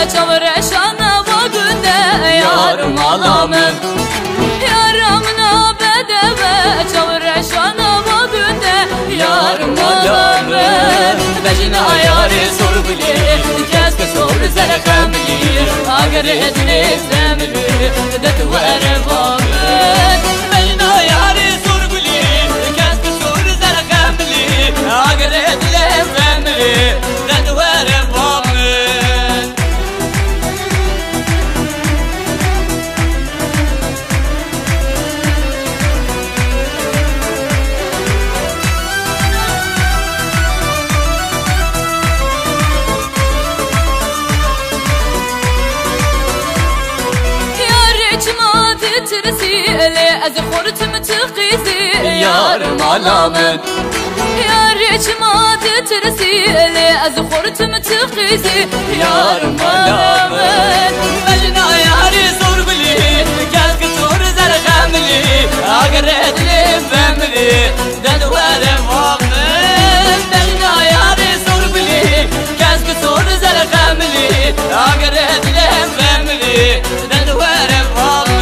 çalır eşana vakında yarım alamın. Yarımına bedeve çalır eşana vakında yarım alamın. Bejina yari sor bilir, keske sor zerhem bilir. Agar edilip zemlir, detuvere vakın. Bejina yari sor bilir, keske sor zerhem bilir. Agar edilip zemlir, detuvere vakın. ترسيلي از خورت متقيزي يارم علامن يا ريش ما تترسيلي از خورت متقيزي يارم علامن مجنا ياري صور بلي كاس كتور زر غاملي اقرد لي فملي ددوار فوقن مجنا ياري صور بلي كاس كتور زر غاملي اقرد لي فملي ددوار فوقن.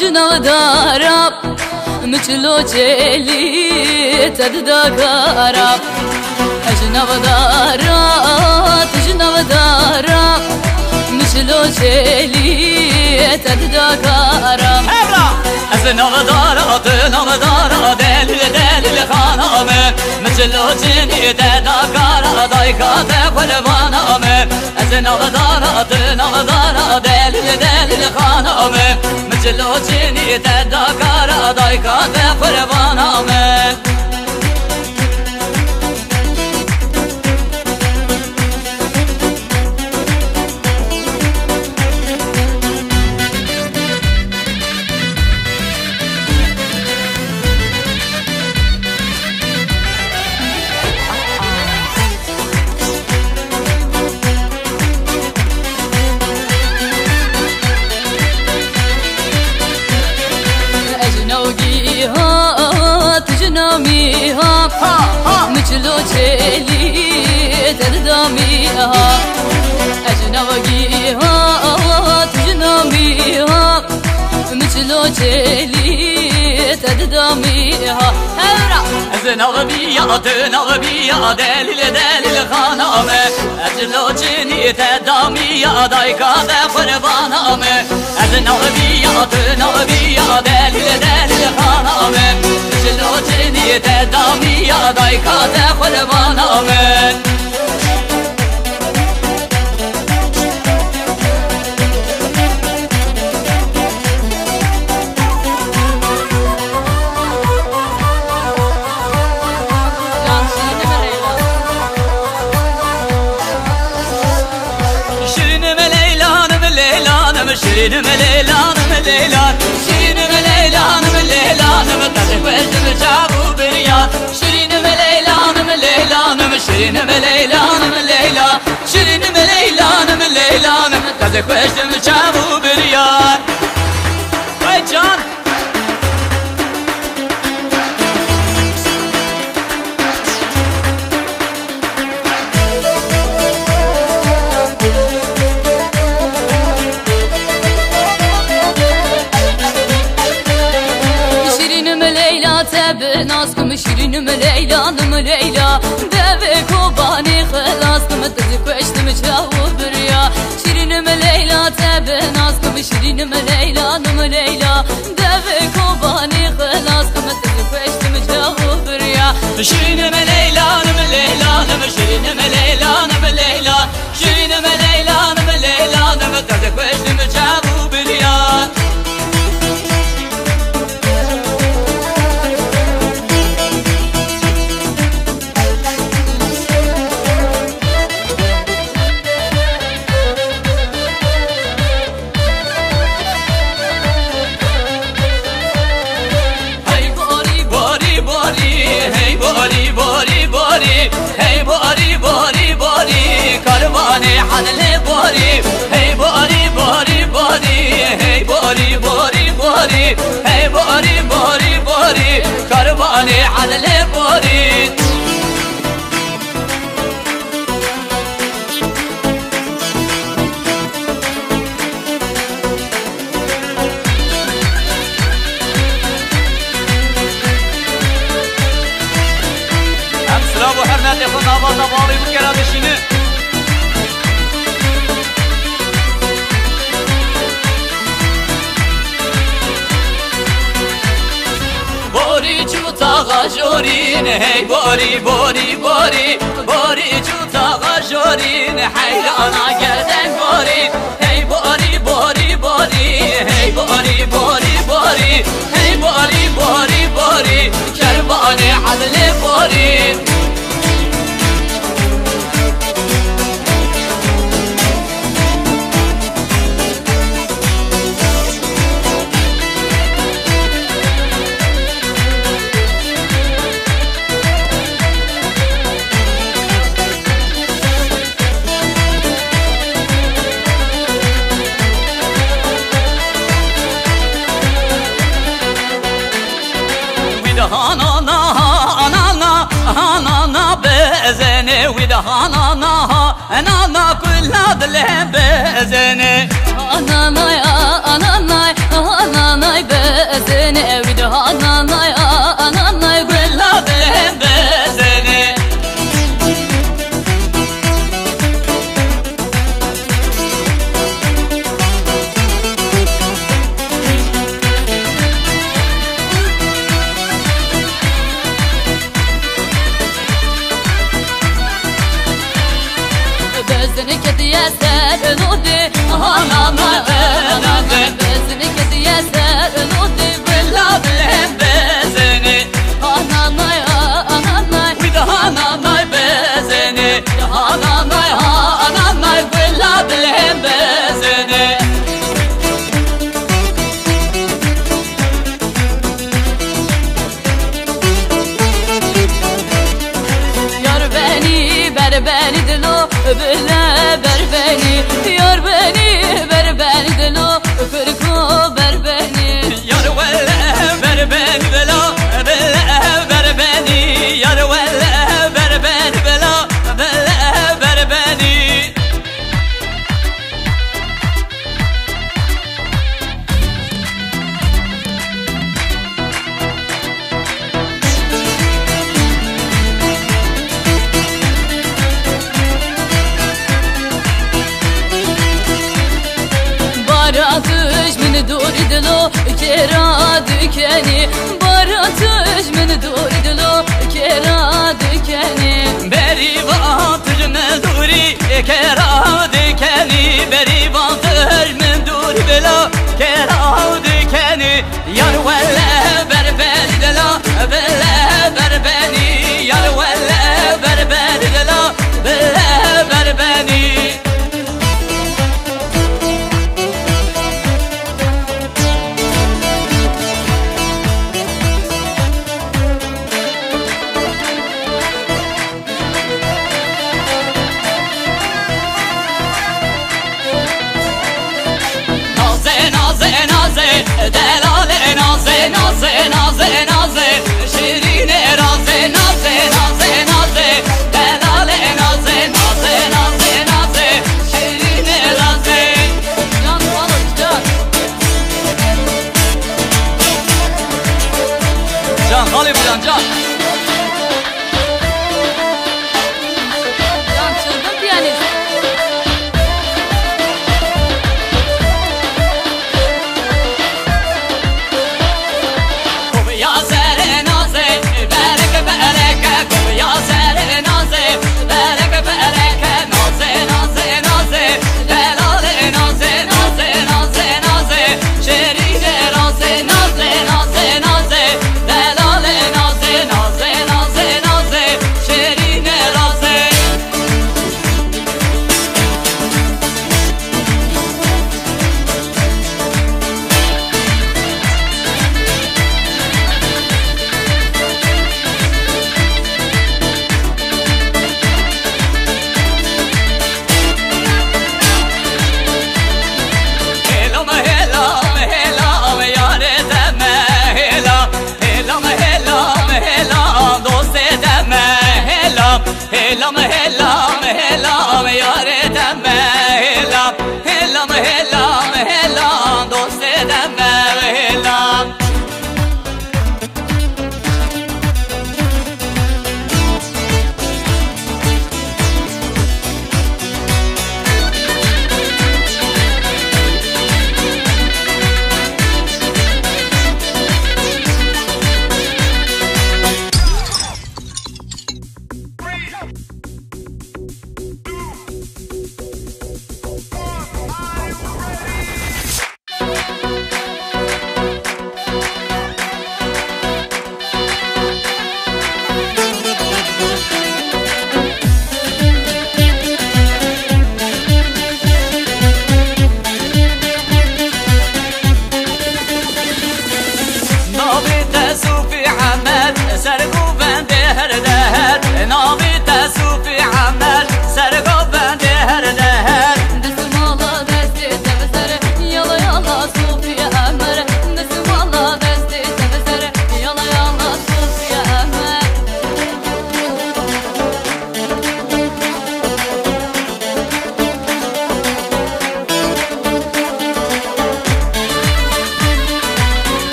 جنودارا مثلو جلي تددكارا جنودارا جنودارا مثلو جلي تددكارا جنودارا جنودارا دل خانم مثلو جلي تددكارا دايكا تقلبانم جنودارا جنودارا دل خانم مثلو جلي تددكارا دايكا تقلبانم. تجناميها مثلو جلي تدداميها أجنبيها تجناميها مثلو جلي تدداميها أجنبيها تنبيها دليل خانم أجلو جلي تدداميها دايكا قربانم أجنبيها تنبيها دليل خانم مثلو جلي تدداميها دايكا قربانم. şirinim leylanım leylan şirinim leylanım leylanım tadı gözüm çabu bir yar şirinim leylanım leylanım şirinim leylanım leylan şirinim leylanım leylanım tadı gözüm çabu bir yar vay can بناسكم شيرين ليلى نم ليلى دبك وباني خلاصكم تزي كشتم جاو بريا شيرين ليلى تبناسكم شيرين ليلى نم ليلى دبك وباني خلاصكم تزي كشتم جاو بريا شيرين ليلى نم ليلى نم شيرين ليلى نم ليلى شيرين ليلى نم ليلى نم تزي كشتم جاو بريا hey bori bori bori karvane hanle bori hey bori bori bori hey bori bori bori hey bori bori bori karvane hanle bori Bravo hürmet yapın havada bağlayıp gel ateşini Bori çutağa jorin hey bori bori bori Bori çutağa jorin hayrana gelden bori Hey bori bori bori hey bori bori bori Hey bori bori bori kervane adle bori hanana bezene with hanana kulla dile bezene hanana hanana bezene with hanana kulla dile bezene Bezini kediye ser nudi hanana bezini kediye ser nudi billa bile bezini hanana hanana with hanana bezini hanana hanana billa bile bezini Yar beni dilo bile ber beni Yar beni beni dilo kırko ber beni Yar velle ber beni dilo bile ber beni Yar velle ber beni dilo bile ber beni Baratış min duri dilo kera dükeni Baratış min duri dilo kera dükeni Beri batış min duri kera dükeni Beri batış min duri dilo kera dükeni Yar velle ber beni dilo bile ber beni Yar velle ber beni dilo bile ber beni نازه نازه نازه شیرین رازه نازه نازه نازه دلال نازه نازه نازه نازه شیرین رازه Can balık can. Can halim can can Can çılgın piyanist. Ya zere naze bereke bereke ya zere naze bereke bereke naze naze naze delale naze naze naze naze şerine naze naze naze naze delale naze naze naze naze şerine naze Helam helam helam yare deme helam helam helam helam dost deme helam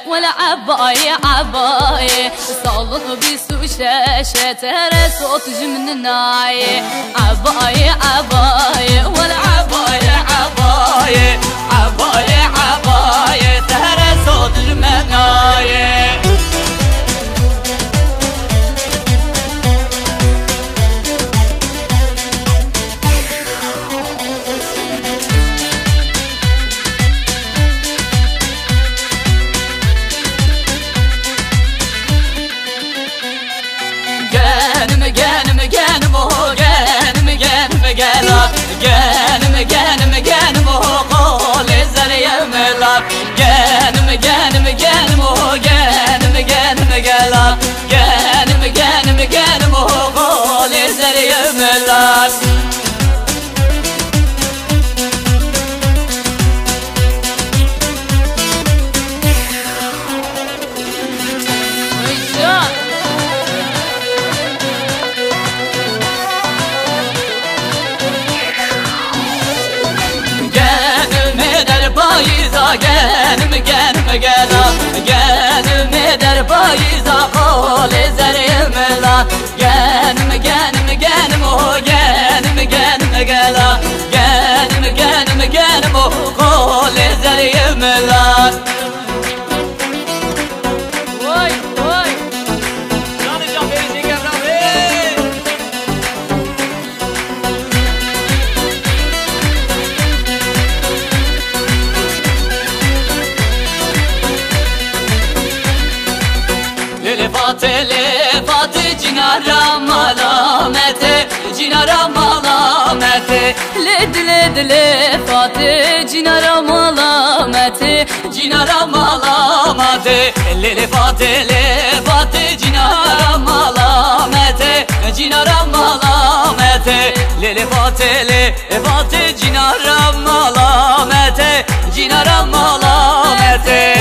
والعباية عباية صالون بسوشاشة ترى صوت جمناية عباية عباية والعباية عباية عباية عباية ترى صوت جمناية Gel genime gela genime der payıza kol ezerim la genime o genime gela genime o kol ezerim la Oy oy Canı can verecek Emrah Lefate cinara malamete cinara malamete Led lefate cinara malamete cinara malamete lefate cinara malamete cinara malamete lefate cinara malamete cinara malamete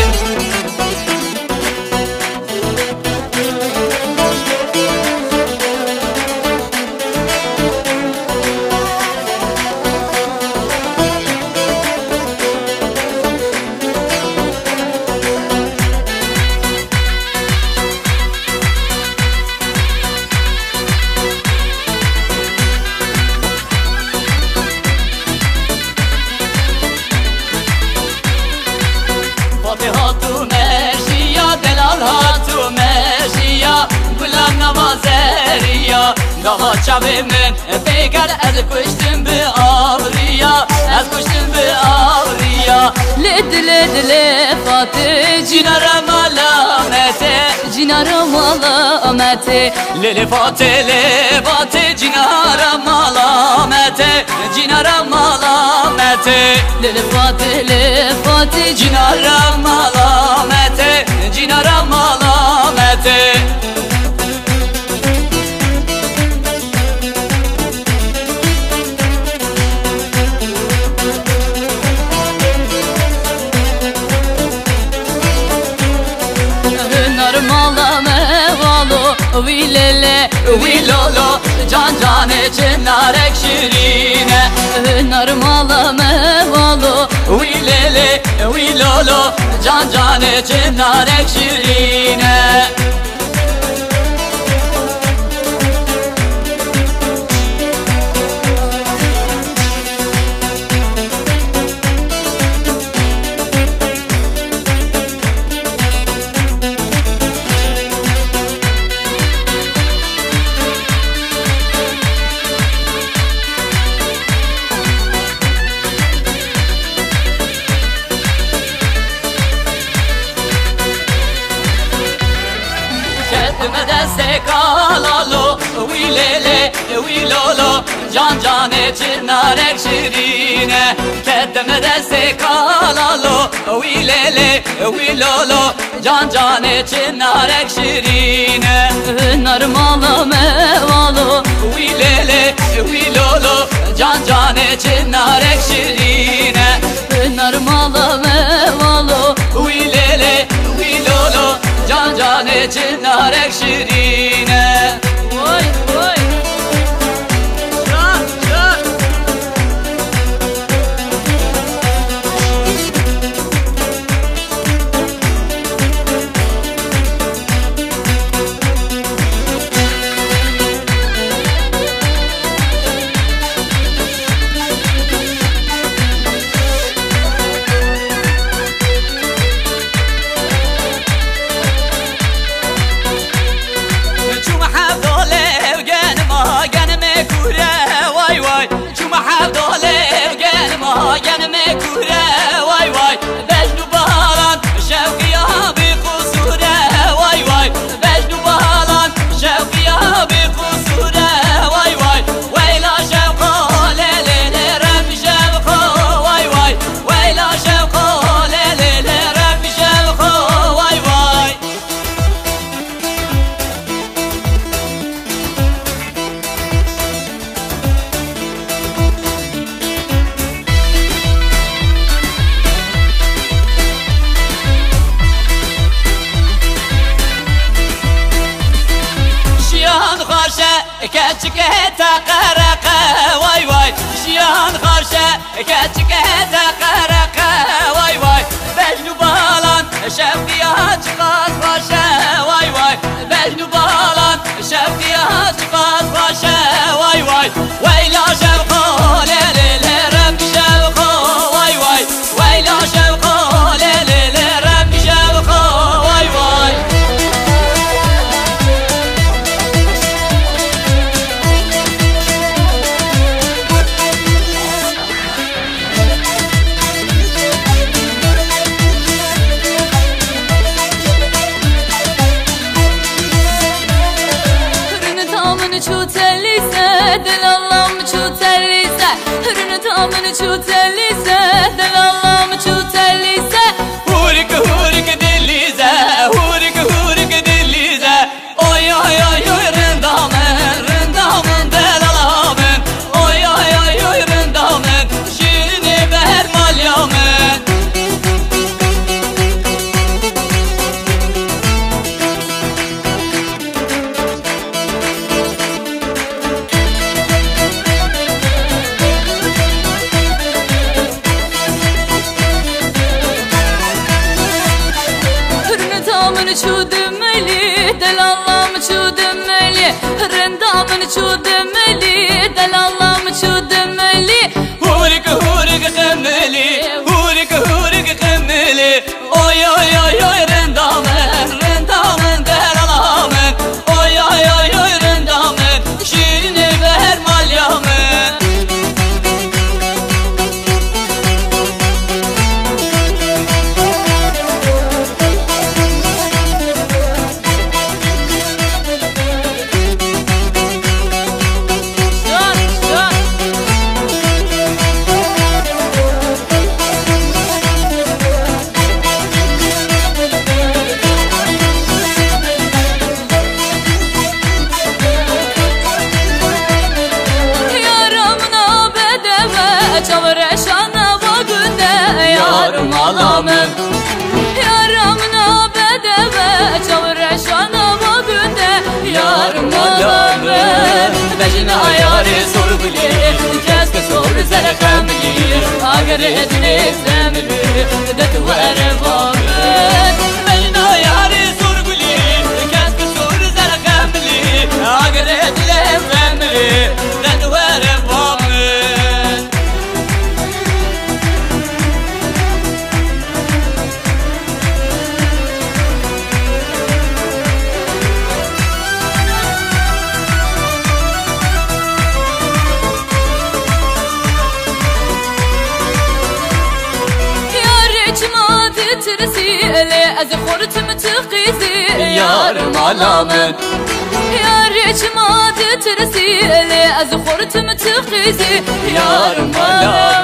Hatu meşiya delal hatu meşiya Gulam namazeriya Dava çavimin Peker ez kuştum bi avriya Ez kuştum bi avriya Led lefate Cinara malamete cinara malamete Lefate cinara malamete Cinara malamete Lefate cinara malamete cinara malamete Hünar malame valo Vilele Vilolo can can için narek şirine Hünar malame valo Vilele vilolo can can için narek şirine Kendime destek alalı Vilele vilolo can can için narek şirine Kendime destek alalı Vilele vilolo can can için narek şirine Hünar malame valo Vilele vilolo can can için narek şirine Hünar malame valo Vilele vilolo can can için narek şirine Oy oy Can can Genime kure vay vay Bejnu bahalan şevkiya bir kusure vay vay Bejnu bahalan şevkiya bir kusure vay vay Veyla şevka lelelere bir şevka vay vay Veyla şevka lelelere bir şevka vay vay Keçike takaraka vay vay Şiyan karşı keçike takaraka vay vay شوقيا شقات باشا واي واي ويلا شوقا لا لا لا رب شوقا واي واي ويلا شوقا لا لا لا رب شوقا واي واي شو تليسه دل الله شو تليسه هرن تامن شو تليسه دل الله شو تليسه هورك هورك دليزه هورك هورك دليزه اوي اوي اوي رندامن رندامن دل اللامن اوي اوي اوي رندامن شيرني بهر ماليامن شو دملي دل الله شو دملي رندامن شو دملي دل الله شو دملي هورك هورك خملي هورك هورك خملي اوي اوي اوي اوي رندامن رندامن دل اللامن اوي اوي اوي اوي رندامن شيرني بهر ماليامن Alamen Yaramına bedeve çavreşana bagünde Yarım alamen Bejina yari soru bilir Keske soru zere kamilir Agar ediniz zemili Detu erevamen Bejina yari soru bilir Keske soru zere kamilir Agar ediniz zemili Detu erevamen از خورتم تقیزی یارم علامت یاری چما ترسی از خورتم تقیزی یارم علامت